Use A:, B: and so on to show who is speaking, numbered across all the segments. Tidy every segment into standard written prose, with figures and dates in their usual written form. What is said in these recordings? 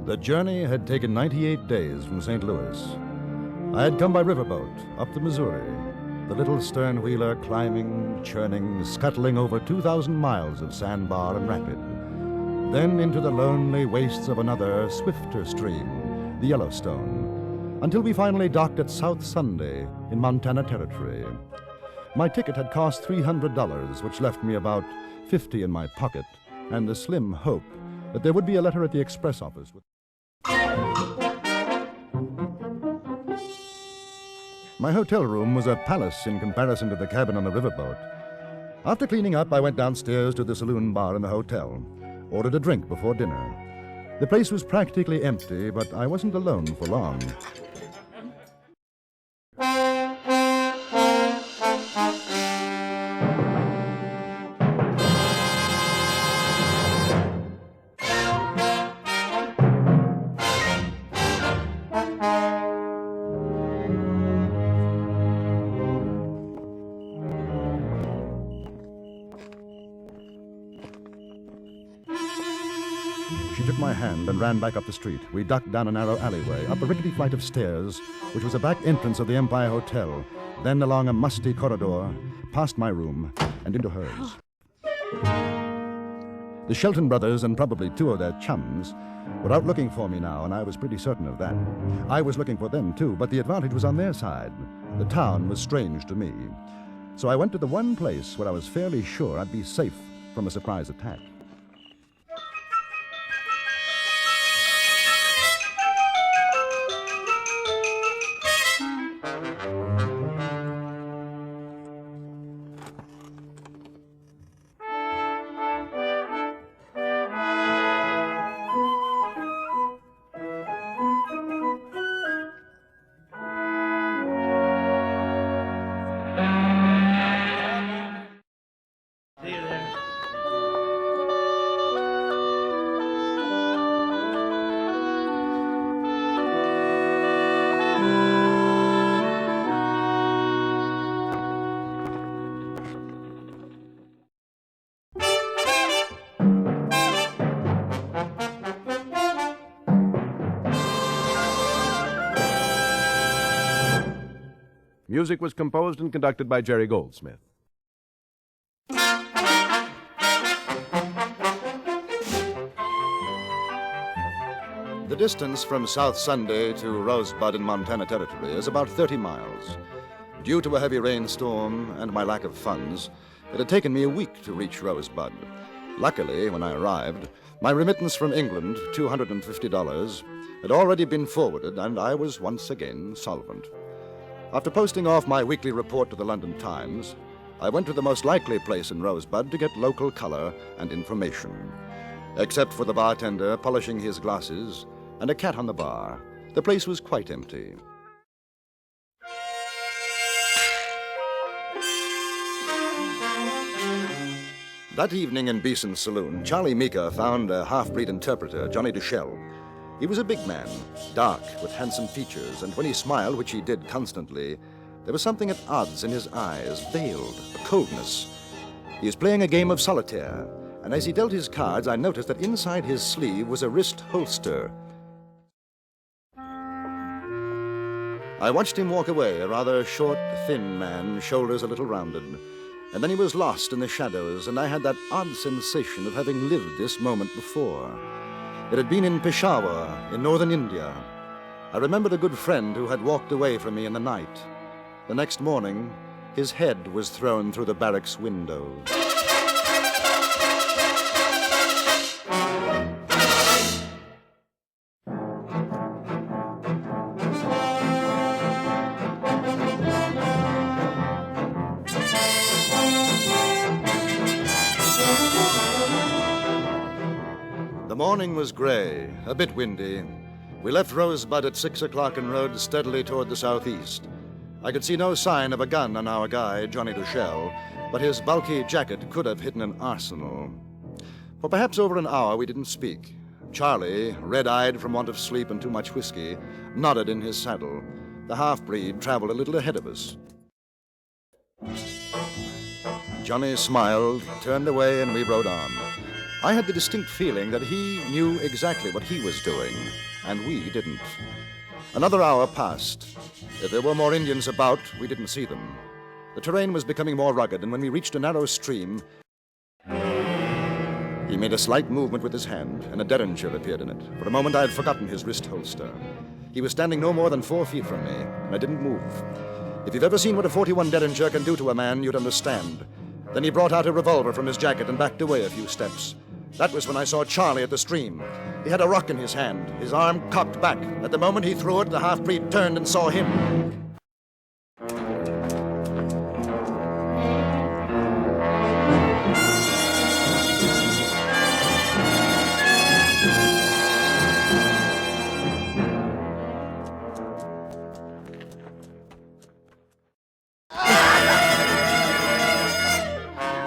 A: The journey had taken 98 days from St. Louis. I had come by riverboat up the Missouri, the little stern wheeler climbing, churning, scuttling over 2,000 miles of sandbar and rapid. Then into the lonely wastes of another, swifter stream, the Yellowstone, until we finally docked at South Sunday in Montana Territory. My ticket had cost $300, which left me about $50 in my pocket, and a slim hope that there would be a letter at the express office. My hotel room was a palace in comparison to the cabin on the riverboat. After cleaning up, I went downstairs to the saloon bar in the hotel, ordered a drink before dinner. The place was practically empty, but I wasn't alone for long. She took my hand and ran back up the street. We ducked down a narrow alleyway, up a rickety flight of stairs, which was a back entrance of the Empire Hotel, then along a musty corridor, past my room, and into hers. The Shelton brothers and probably two of their chums were out looking for me now, and I was pretty certain of that. I was looking for them, too, but the advantage was on their side. The town was strange to me. So I went to the one place where I was fairly sure I'd be safe from a surprise attack.
B: Music was composed and conducted by Jerry Goldsmith.
A: The distance from South Sunday to Rosebud in Montana Territory is about 30 miles. Due to a heavy rainstorm and my lack of funds, it had taken me a week to reach Rosebud. Luckily, when I arrived, my remittance from England, $250, had already been forwarded, and I was once again solvent. After posting off my weekly report to the London Times, I went to the most likely place in Rosebud to get local color and information. Except for the bartender polishing his glasses and a cat on the bar, the place was quite empty. That evening in Beeson's saloon, Charlie Meeker found a half-breed interpreter, Johnny Duchelle. He was a big man, dark, with handsome features, and when he smiled, which he did constantly, there was something at odds in his eyes, veiled, a coldness. He was playing a game of solitaire, and as he dealt his cards, I noticed that inside his sleeve was a wrist holster. I watched him walk away, a rather short, thin man, shoulders a little rounded, and then he was lost in the shadows, and I had that odd sensation of having lived this moment before. It had been in Peshawar, in northern India. I remembered a good friend who had walked away from me in the night. The next morning, his head was thrown through the barracks window. The morning was gray, a bit windy. We left Rosebud at 6 o'clock and rode steadily toward the southeast. I could see no sign of a gun on our guide, Johnny Duchelle, but his bulky jacket could have hidden an arsenal. For perhaps over an hour we didn't speak. Charlie, red-eyed from want of sleep and too much whiskey, nodded in his saddle. The half-breed traveled a little ahead of us. Johnny smiled, turned away, and we rode on. I had the distinct feeling that he knew exactly what he was doing, and we didn't. Another hour passed. If there were more Indians about, we didn't see them. The terrain was becoming more rugged, and when we reached a narrow stream, he made a slight movement with his hand, and a derringer appeared in it. For a moment, I had forgotten his wrist holster. He was standing no more than 4 feet from me, and I didn't move. If you've ever seen what a 41 derringer can do to a man, you'd understand. Then he brought out a revolver from his jacket and backed away a few steps. That was when I saw Charlie at the stream. He had a rock in his hand, his arm cocked back. At the moment he threw it, the half-breed turned and saw him.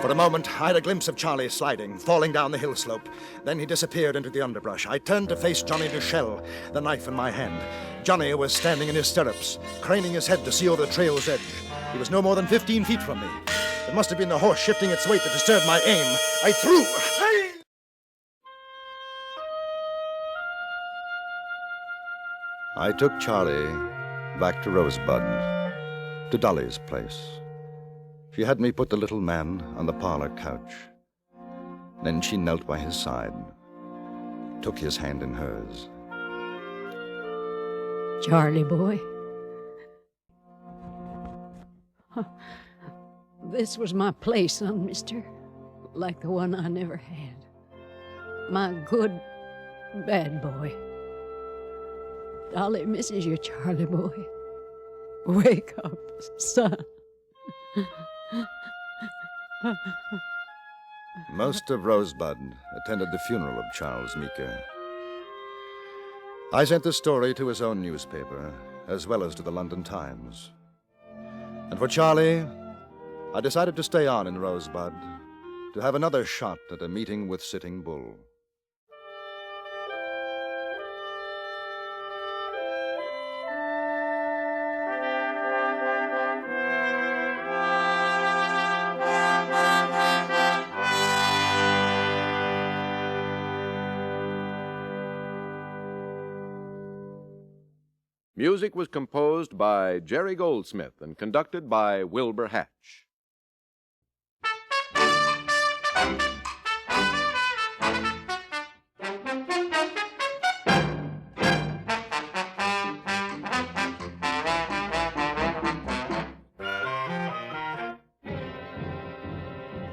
A: For a moment, I had a glimpse of Charlie sliding, falling down the hill slope. Then he disappeared into the underbrush. I turned to face Johnny Duchelle, the knife in my hand. Johnny was standing in his stirrups, craning his head to see over the trail's edge. He was no more than 15 feet from me. It must have been the horse shifting its weight that disturbed my aim. I threw. I took Charlie back to Rosebud, to Dolly's place. She had me put the little man on the parlor couch. Then she knelt by his side, took his hand in hers.
C: Charlie boy. This was my play son, mister, like the one I never had. My good, bad boy. Dolly misses you, Charlie boy. Wake up, son.
A: Most of Rosebud attended the funeral of Charles Meeker. I sent the story to his own newspaper, as well as to the London Times. And for Charlie, I decided to stay on in Rosebud, to have another shot at a meeting with Sitting Bull.
B: Music was composed by Jerry Goldsmith and conducted by Wilbur Hatch.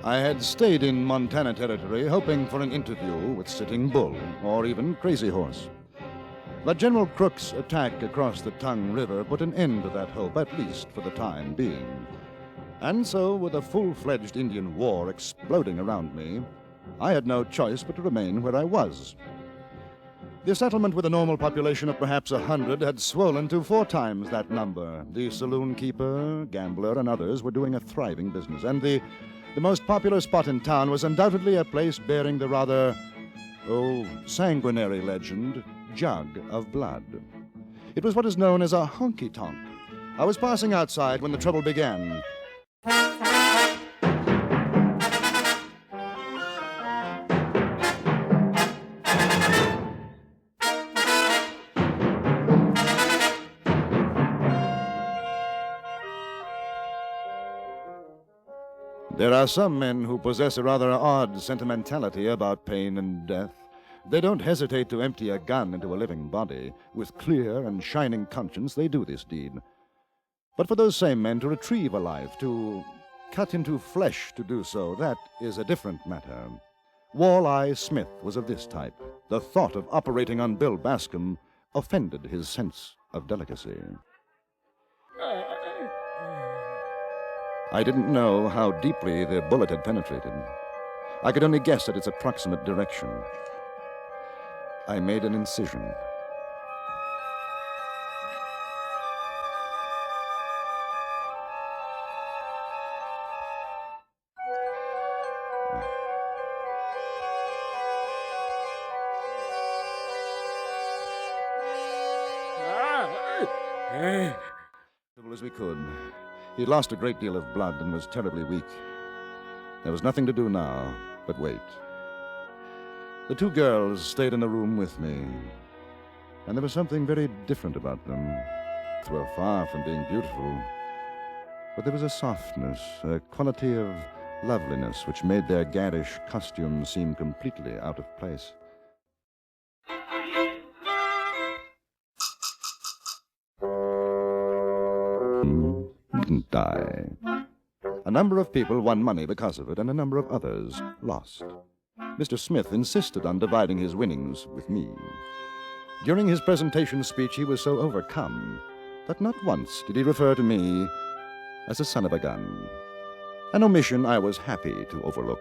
A: I had stayed in Montana Territory hoping for an interview with Sitting Bull or even Crazy Horse. But General Crook's attack across the Tongue River put an end to that hope, at least for the time being. And so, with a full-fledged Indian war exploding around me, I had no choice but to remain where I was. The settlement, with a normal population of perhaps 100, had swollen to 4 times that number. The saloon keeper, gambler, and others were doing a thriving business, and the most popular spot in town was undoubtedly a place bearing the rather, sanguinary legend, Jug of Blood. It was what is known as a honky-tonk. I was passing outside when the trouble began. There are some men who possess a rather odd sentimentality about pain and death. They don't hesitate to empty a gun into a living body. With clear and shining conscience, they do this deed. But for those same men to retrieve a life, to cut into flesh to do so, that is a different matter. Walleye Smith was of this type. The thought of operating on Bill Bascom offended his sense of delicacy. I didn't know how deeply the bullet had penetrated. I could only guess at its approximate direction. I made an incision. As we could. He'd lost a great deal of blood and was terribly weak. There was nothing to do now but wait. The two girls stayed in the room with me, and there was something very different about them. They were far from being beautiful, but there was a softness, a quality of loveliness which made their garish costumes seem completely out of place. Didn't die. A number of people won money because of it, and a number of others lost. Mr. Smith insisted on dividing his winnings with me. During his presentation speech, he was so overcome that not once did he refer to me as a son of a gun, an omission I was happy to overlook.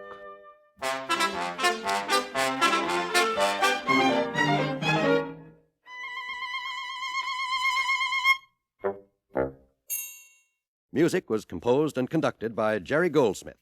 D: Music was composed and conducted by Jerry Goldsmith.